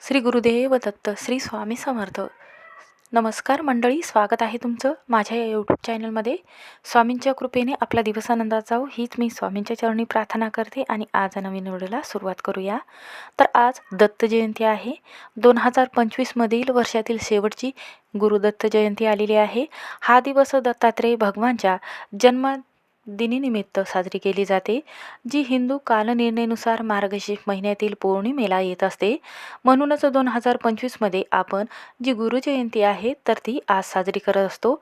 श्री गुरुदेव दत्त. श्री स्वामी समर्थ. नमस्कार मंडळी, स्वागत आहे तुमचं माझ्या या यूट्यूब चॅनलमध्ये. स्वामींच्या कृपेने आपला दिवस आनंदात जाऊ हीच मी स्वामींच्या चरणी प्रार्थना करते आणि आज नवीन व्हिडिओला सुरुवात करूया. तर आज दत्त जयंती आहे. 2025मधील वर्षातील शेवटची गुरुदत्त जयंती आलेली आहे. हा दिवस दत्तात्रेय भगवानच्या जन्म दिनीनिमित्त साजरी केली जाते, जी हिंदू कालनिर्णयानुसार मार्गशीर्ष महिन्यातील पौर्णिमेला येत असते. म्हणूनच 2025मध्ये आपण जी गुरुजयंती आहे तर ती आज साजरी करत असतो.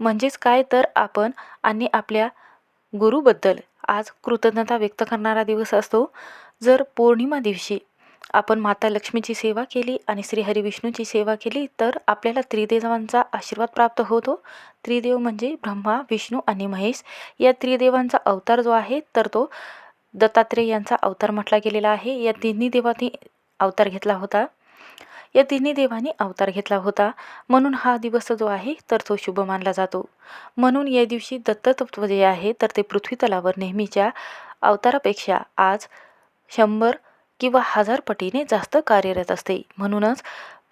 म्हणजेच काय तर आपण आणि आपल्या गुरुबद्दल आज कृतज्ञता व्यक्त करणारा दिवस असतो. जर पौर्णिमा दिवशी आपण माता लक्ष्मीची सेवा केली आणि श्रीहरी विष्णूची सेवा केली तर आपल्याला त्रिदेवांचा आशीर्वाद प्राप्त होतो. त्रिदेव म्हणजे ब्रह्मा, विष्णू आणि महेश. या त्रिदेवांचा अवतार जो आहे तर तो दत्तात्रेय यांचा अवतार म्हटला गेलेला आहे. या तिन्ही देवांनी अवतार घेतला होता. म्हणून हा दिवस जो आहे तर तो शुभ मानला जातो. म्हणून या दिवशी दत्ततत्व जे आहे तर ते पृथ्वी तलावर नेहमीच्या अवतारापेक्षा आज 100 किंवा 1000 पटीने जास्त कार्यरत असते. म्हणूनच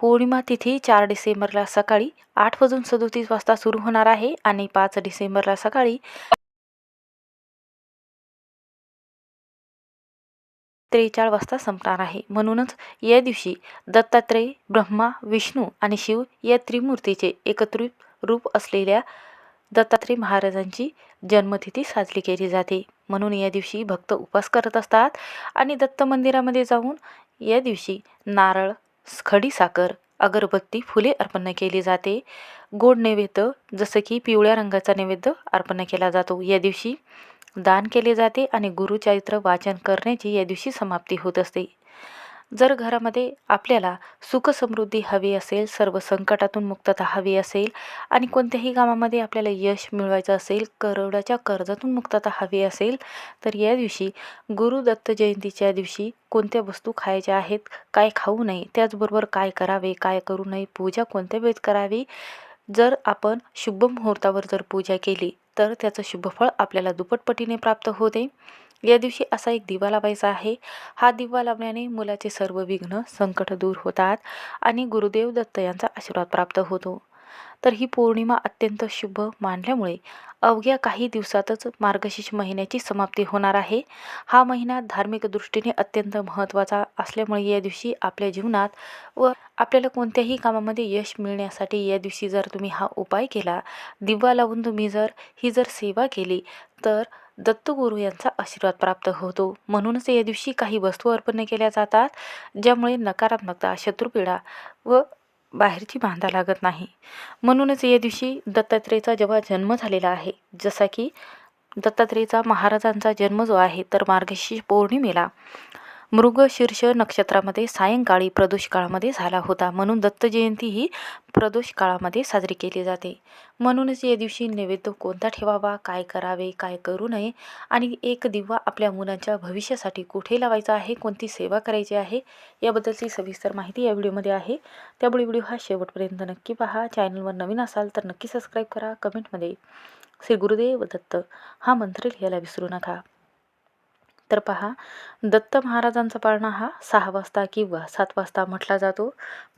पौर्णिमा तिथी 4 डिसेंबरला सकाळी 8:37 सुरू होणार आहे आणि 5 डिसेंबरला सकाळी 43 वाजता संपणार आहे. म्हणूनच या दिवशी दत्तात्रेय, ब्रह्मा, विष्णू आणि शिव या त्रिमूर्तीचे एकत्रित रूप असलेल्या दत्तात्रेय महाराजांची जन्मतिथी साजरी केली जाते. म्हणून या दिवशी भक्त उपवास करत असतात आणि दत्त मंदिरामध्ये जाऊन या दिवशी नारळ, खडीसाखर, अगरबत्ती, फुले अर्पण केली जाते. गोड नैवेद्य जसं की पिवळ्या रंगाचा नैवेद्य अर्पण केला जातो. या दिवशी दान केले जाते आणि गुरुचरित्र वाचन करण्याची या दिवशी समाप्ती होत असते. जर घरामध्ये आपल्याला सुख समृद्धी हवी असेल, सर्व संकटातून मुक्तता हवी असेल आणि कोणत्याही कामामध्ये आपल्याला यश मिळवायचं असेल, करोडाच्या कर्जातून मुक्तता हवी असेल तर या दिवशी गुरुदत्त जयंतीच्या दिवशी कोणत्या वस्तू खायच्या आहेत, काय खाऊ नये, त्याचबरोबर काय करावे, काय करू नये, पूजा कोणत्या वेळेत करावी. जर आपण शुभ मुहूर्तावर जर पूजा केली तर त्याचं शुभफळ आपल्याला दुप्पटपटीने प्राप्त होते. या दिवशी असा एक दिवा लावायचा आहे. हा दिवा लावण्याने मुलाचे सर्व विघ्न, संकट दूर होतात आणि गुरुदेव दत्त यांचा आशीर्वाद प्राप्त होतो. तर ही पौर्णिमा अत्यंत शुभ मानल्यामुळे अवघ्या काही दिवसातच मार्गशीर्ष महिन्याची समाप्ती होणार आहे. हा महिना धार्मिक दृष्टीने अत्यंत महत्त्वाचा असल्यामुळे या दिवशी आपल्या जीवनात व आपल्याला कोणत्याही कामामध्ये यश मिळण्यासाठी या दिवशी जर तुम्ही हा उपाय केला, दिवा लावून तुम्ही जर ही सेवा केली तर दत्तगुरू यांचा आशीर्वाद प्राप्त होतो. म्हणूनच या दिवशी काही वस्तू अर्पण केल्या जातात ज्यामुळे नकारात्मकता, शत्रुपीडा व बाहेरची बांधा लागत नाही. म्हणूनच या दिवशी दत्तात्रेयाचा जेव्हा जन्म झालेला आहे, जसा की दत्तात्रेयाचा महाराजांचा जन्म जो आहे तर मार्गशीर्ष पौर्णिमेला मृगशीर्ष नक्षत्रामध्ये सायंकाळी प्रदोष काळामध्ये झाला होता. म्हणून दत्त जयंती ही प्रदोष काळामध्ये साजरी केली जाते. म्हणूनच या दिवशी नैवेद्य कोणता ठेवावा, काय करावे, काय करू नये आणि एक दिवा आपल्या मुलांच्या भविष्यासाठी कुठे लावायचा आहे, कोणती सेवा करायची आहे याबद्दलची सविस्तर माहिती या व्हिडिओमध्ये आहे. त्यामुळे व्हिडिओ हा शेवटपर्यंत नक्की पहा. चॅनलवर नवीन असाल तर नक्की सबस्क्राईब करा. कमेंटमध्ये श्री गुरुदेव दत्त हा मंत्र लिहायला विसरू नका. तर पहा, दत्त महाराजांचा पाळणा हा 6 वाजता किंवा 7 वाजता म्हटला जातो.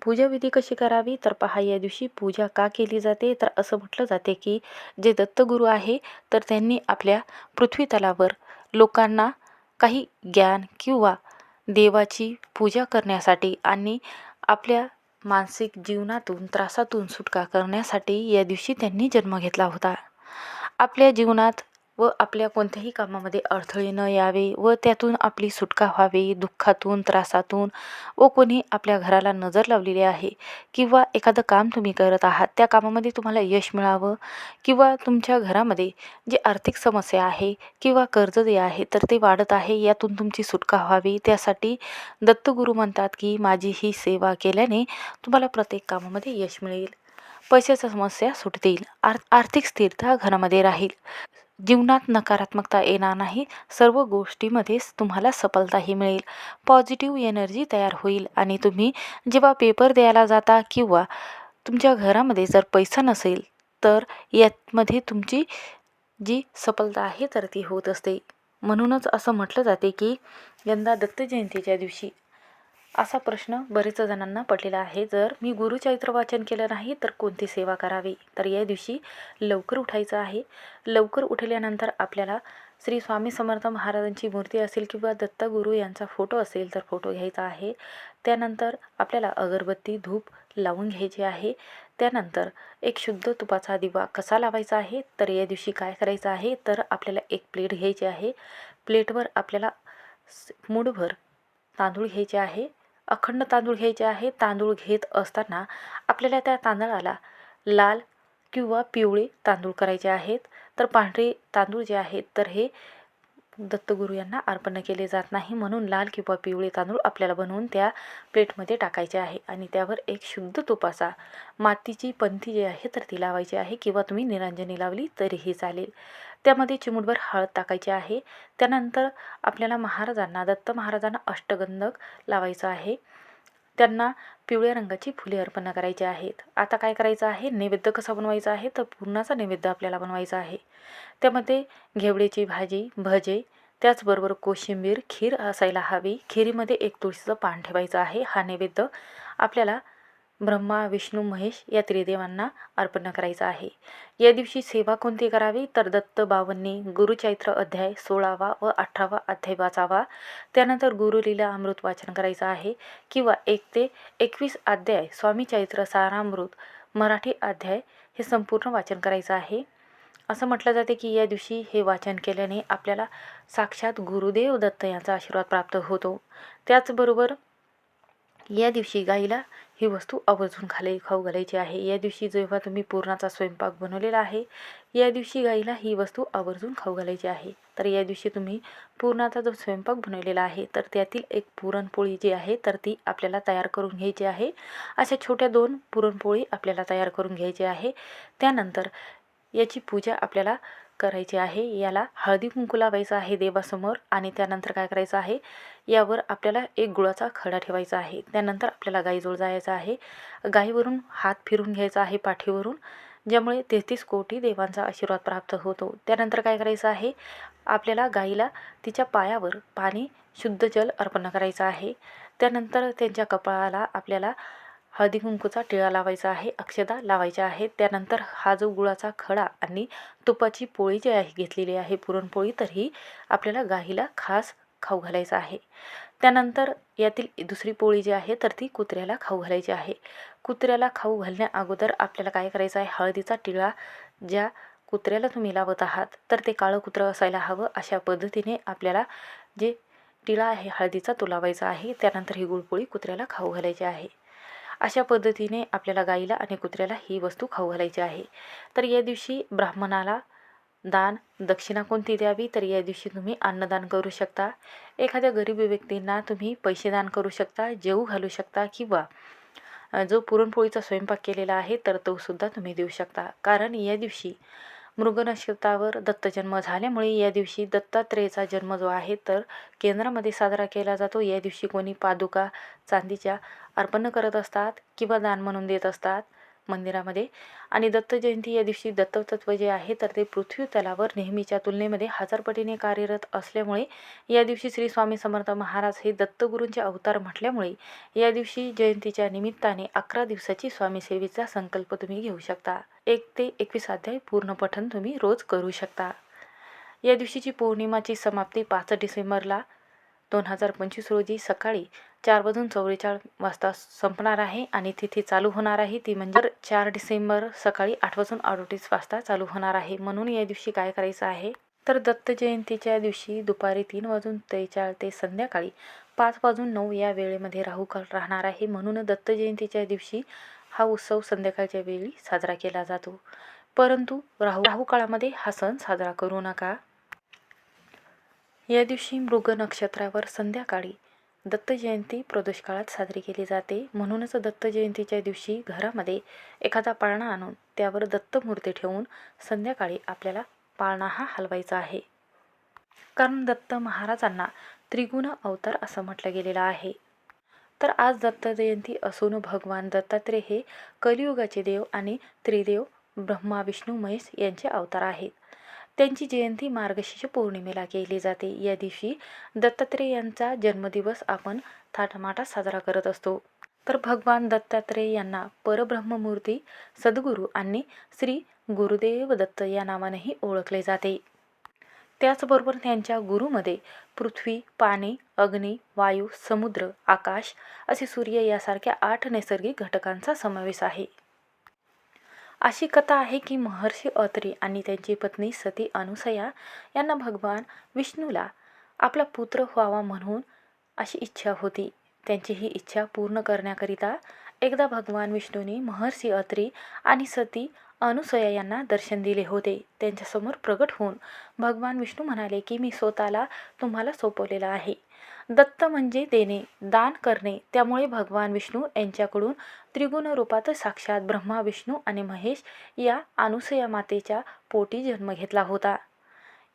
पूजाविधी कशी करावी तर पहा, या दिवशी पूजा का केली जाते तर असं म्हटलं जाते की जे दत्तगुरू आहे तर त्यांनी आपल्या पृथ्वी तलावर लोकांना काही ज्ञान किंवा देवाची पूजा करण्यासाठी आणि आपल्या मानसिक जीवनातून त्रासातून सुटका करण्यासाठी या दिवशी त्यांनी जन्म घेतला होता. आपल्या जीवनात व आपल्या कोणत्याही कामामध्ये अडथळे न यावे व त्यातून आपली सुटका व्हावी, दुःखातून, त्रासातून व कोणी आपल्या घराला नजर लावलेली आहे किंवा एखादं काम तुम्ही करत आहात त्या कामामध्ये तुम्हाला यश मिळावं किंवा तुमच्या घरामध्ये जी आर्थिक समस्या आहे किंवा कर्ज जे आहे तर ते वाढत आहे, यातून तुमची सुटका व्हावी, त्यासाठी दत्तगुरू म्हणतात की माझी ही सेवा केल्याने तुम्हाला प्रत्येक कामामध्ये यश मिळेल, पैशाच्या समस्या सुटतील, आर्थिक स्थिरता घरामध्ये राहील, जीवनात नकारात्मकता येणार नाही, सर्व गोष्टीमध्येच तुम्हाला सफलताही मिळेल, पॉझिटिव्ह एनर्जी तयार होईल आणि तुम्ही जेव्हा पेपर द्यायला जाता किंवा तुमच्या घरामध्ये जर पैसा नसेल तर यामध्ये तुमची जी सफलता आहे तर ती होत असते. म्हणूनच असं म्हटलं जाते की यंदा दत्त जयंतीच्या दिवशी असा प्रश्न बरेच जणांना पडलेला आहे. जर मी गुरुचरित्र वाचन केलं नाही तर कोणती सेवा करावी? तर या दिवशी लवकर उठायचं आहे. लवकर उठल्यानंतर आपल्याला श्री स्वामी समर्थ महाराजांची मूर्ती असेल किंवा दत्तगुरू यांचा फोटो असेल तर फोटो घ्यायचा आहे. त्यानंतर आपल्याला अगरबत्ती धूप लावून घ्यायची आहे. त्यानंतर एक शुद्ध तुपाचा दिवा कसा लावायचा आहे? तर या दिवशी काय करायचं आहे? तर आपल्याला एक प्लेट घ्यायची आहे. प्लेटवर आपल्याला मूठभर तांदूळ घ्यायचे आहे. अखंड तांदूळ घ्यायचे आहे. तांदूळ घेत असताना आपल्याला त्या तांदळाला लाल किंवा पिवळे तांदूळ करायचे आहेत. तर पांढरे तांदूळ जे आहेत तर हे दत्तगुरू यांना अर्पण केले जात नाही, म्हणून लाल किंवा पिवळे तांदूळ आपल्याला बनवून त्या प्लेटमध्ये टाकायचे आहे आणि त्यावर एक शुद्ध तुपाचा मातीची पंथी जी आहे तर ती लावायची आहे किंवा तुम्ही निरांजनी लावली तरीही चालेल. त्यामध्ये चिमूटभर हळद टाकायची आहे. त्यानंतर आपल्याला दत्त महाराजांना अष्टगंधक लावायचं आहे. त्यांना पिवळ्या रंगाची फुले अर्पण करायची आहेत. आता काय करायचं आहे? नैवेद्य कसा बनवायचा आहे? तर पुरणाचा नैवेद्य आपल्याला बनवायचा आहे. त्यामध्ये घेवड्याची भाजी, भजे, त्याचबरोबर कोशिंबीर, खीर असायला हवी. खिरीमध्ये एक तुळशीचं पान ठेवायचं आहे. हा नैवेद्य आपल्याला ब्रह्मा, विष्णू, महेश या त्रिदेवांना अर्पण करायचा आहे. या दिवशी सेवा कोणती करावी? तर दत्त बावन्नी, गुरुचैत्र अध्याय 16वा व 18वा अध्याय वाचावा. त्यानंतर गुरुलीला अमृत वाचन करायचं आहे किंवा 1 ते 21 अध्याय स्वामी चैत्र सारामृत मराठी अध्याय हे संपूर्ण वाचन करायचं आहे. असं म्हटलं जाते की या दिवशी हे वाचन केल्याने आपल्याला साक्षात गुरुदेव दत्त यांचा आशीर्वाद प्राप्त होतो. त्याचबरोबर या दिवशी गाईला ही वस्तू आवर्जून खाऊ घालायची आहे. या दिवशी जेव्हा तुम्ही पुरणाचा स्वयंपाक बनवलेला आहे, या दिवशी गाईला ही वस्तू आवर्जून खाऊ घालायची आहे. तर या दिवशी तुम्ही पुरणाचा जो स्वयंपाक बनवलेला आहे तर त्यातील एक पुरणपोळी जी आहे तर ती आपल्याला तयार करून घ्यायची आहे. अशा छोट्या 2 पुरणपोळी आपल्याला तयार करून घ्यायची आहे. त्यानंतर याची पूजा आपल्याला करायची आहे. याला हळदी कुंकू लावायचं आहे देवासमोर आणि त्यानंतर काय करायचं आहे? यावर आपल्याला एक गुळाचा खडा ठेवायचा आहे. त्यानंतर आपल्याला गाईजवळ जायचं आहे. गाईवरून हात फिरून घ्यायचा आहे पाठीवरून, ज्यामुळे 33 कोटी देवांचा आशीर्वाद प्राप्त होतो. त्यानंतर काय करायचं आहे? आपल्याला गाईला तिच्या पायावर पाणी, शुद्ध जल अर्पण करायचं आहे. त्यानंतर त्यांच्या कपाळाला आपल्याला हळदी कुंकूचा टिळा लावायचा आहे, अक्षता लावायच्या आहेत. त्यानंतर हा जो गुळाचा खडा आणि तुपाची पोळी जी आहे घेतलेली आहे पुरणपोळी, तर ही आपल्याला गाईला खास खाऊ घालायचं आहे. त्यानंतर यातील दुसरी पोळी जी आहे तर ती कुत्र्याला खाऊ घालायची आहे. कुत्र्याला खाऊ घालण्या अगोदर आपल्याला काय करायचं आहे? हळदीचा टिळा ज्या कुत्र्याला तुम्ही लावत आहात तर ते काळं कुत्रं असायला हवं. अशा पद्धतीने आपल्याला जे टिळा आहे हळदीचा तो लावायचा आहे. त्यानंतर ही गुळपोळी कुत्र्याला खाऊ घालायची आहे. अशा पद्धतीने आपल्याला गाईला आणि कुत्र्याला ही वस्तू खाऊ घालायची आहे. तर या दिवशी ब्राह्मणाला दान दक्षिणा कोणती द्यावी? तर या दिवशी तुम्ही अन्नदान करू शकता. एखाद्या गरीब व्यक्तींना तुम्ही पैसे दान करू शकता, जेवू घालू शकता किंवा जो पुरणपोळीचा स्वयंपाक केलेला आहे तर तो सुद्धा तुम्ही देऊ शकता. कारण या दिवशी मृग नक्षत्रावर दत्तजन्म झाल्यामुळे या दिवशी दत्तात्रेयाचा जन्म जो आहे तर केंद्रामध्ये साजरा केला जातो. या दिवशी कोणी पादुका चांदीच्या अर्पण करत असतात किंवा दान म्हणून देत असतात मंदिरामध्ये. आणि दत्त जयंती या दिवशी दत्ततत्व जे आहे तर ते पृथ्वी तलावर नेहमीच्या तुलनेमध्ये 1000 पटीने कार्यरत असल्यामुळे या दिवशी श्री स्वामी समर्थ महाराज हे दत्तगुरूंचे अवतार म्हटल्यामुळे या दिवशी जयंतीच्या निमित्ताने 11 दिवसाची स्वामी सेवेचा संकल्प तुम्ही घेऊ शकता. 1 ते 21 अध्याय पूर्ण पठण तुम्ही रोज करू शकता. या दिवशीची पौर्णिमाची समाप्ती 5 डिसेंबरला 2025 रोजी सकाळी 4:44 संपणार आहे आणि तिथी चालू होणार आहे ती म्हणजे 4 डिसेंबर सकाळी 8:38 चालू होणार आहे. म्हणून या दिवशी काय करायचं आहे? तर दत्त जयंतीच्या दिवशी दुपारी 3:43 ते संध्याकाळी 5:09 या वेळेमध्ये राहुकाळ राहणार आहे. म्हणून दत्त जयंतीच्या दिवशी हा उत्सव संध्याकाळच्या वेळी साजरा केला जातो. परंतु राहुकाळामध्ये हा सण साजरा करू नका. या दिवशी मृग नक्षत्रावर संध्याकाळी दत्त जयंती प्रदोष काळात साजरी केली जाते. म्हणूनच दत्त जयंतीच्या दिवशी घरामध्ये एखादा पाळणा आणून त्यावर दत्तमूर्ती ठेवून संध्याकाळी आपल्याला पाळणा हा हलवायचा आहे. कारण दत्त महाराजांना त्रिगुण अवतार असं म्हटलं गेलेलं आहे. तर आज दत्त जयंती असून भगवान दत्तात्रेय हे कलियुगाचे देव आणि त्रिदेव ब्रह्मा, विष्णू, महेश यांचे अवतार आहेत. त्यांची जयंती मार्गशीर्ष पौर्णिमेला केली जाते. या दिवशी दत्तात्रेयांचा जन्मदिवस आपण थाटामाटात साजरा करत असतो. तर भगवान दत्तात्रेय यांना परब्रह्ममूर्ती, सद्गुरू आणि श्री गुरुदेव दत्त या नावानेही ओळखले जाते. त्याचबरोबर त्यांच्या गुरुमध्ये पृथ्वी, पाणी, अग्नी, वायू, समुद्र, आकाश असे सूर्य यासारख्या 8 नैसर्गिक घटकांचा समावेश आहे. अशी कथा आहे की महर्षी अत्री आणि त्यांची पत्नी सती अनुसया यांना भगवान विष्णूला आपला पुत्र व्हावा म्हणून अशी इच्छा होती. त्यांची ही इच्छा पूर्ण करण्याकरिता एकदा भगवान विष्णूंनी महर्षी अत्री आणि सती अनुसया यांना दर्शन दिले होते. त्यांच्यासमोर प्रगट होऊन भगवान विष्णू म्हणाले की मी स्वतःला तुम्हाला सोपवलेला आहे. दत्त म्हणजे देणे, दान करणे. त्यामुळे भगवान विष्णू यांच्याकडून त्रिगुण रूपात साक्षात ब्रह्मा, विष्णू आणि महेश या अनुसया मातेच्या पोटी जन्म घेतला होता.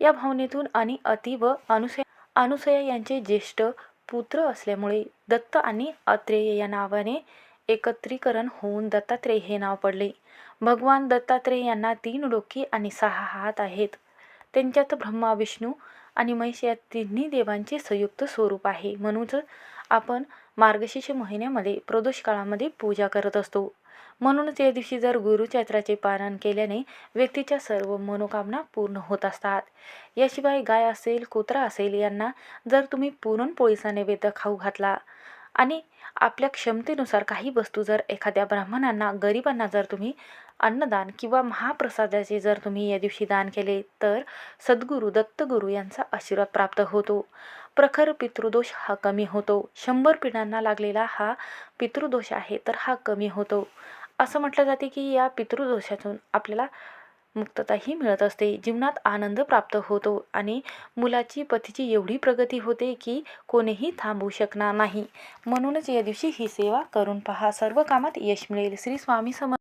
या भावनेतून आणि अति व अनुसया यांचे ज्येष्ठ पुत्र असल्यामुळे दत्त आणि अत्रेय या नावाने एकत्रीकरण होऊन दत्तात्रेय हे नाव पडले. भगवान दत्तात्रेय यांना 3 डोकी आणि 6 हात आहेत. त्यांच्यात ब्रह्मा, विष्णू आणि महेश या तिन्ही देवांचे संयुक्त स्वरूप आहे. म्हणूनच आपण मार्गशीर्ष महिन्यामध्ये प्रदोष काळामध्ये पूजा करत असतो. म्हणूनच या दिवशी जर गुरुचरित्राचे पारायण केल्याने व्यक्तीच्या सर्व मनोकामना पूर्ण होत असतात. याशिवाय गाय असेल, कुत्रा असेल यांना जर तुम्ही पुरणपोळीचा नैवेद्य खाऊ घातला आणि आपल्या क्षमतेनुसार काही वस्तू जर एखाद्या ब्राह्मणांना, गरिबांना जर तुम्ही अन्नदान किंवा महाप्रसादाचे जर तुम्ही या दिवशी दान केले तर सद्गुरू दत्तगुरू यांचा आशीर्वाद प्राप्त होतो. प्रखर पितृदोष हा कमी होतो. 100 पिढ्यांना लागलेला हा पितृदोष आहे तर हा कमी होतो. असं म्हटलं जाते की या पितृदोषातून आपल्याला मुक्तताही मिळत असते. जीवनात आनंद प्राप्त होतो आणि मुलाची, पतीची एवढी प्रगती होते की कोणीही थांबवू शकणार नाही. म्हणूनच या दिवशी ही सेवा करून पहा. सर्व कामात यश मिळेल. श्री स्वामी समर्थ.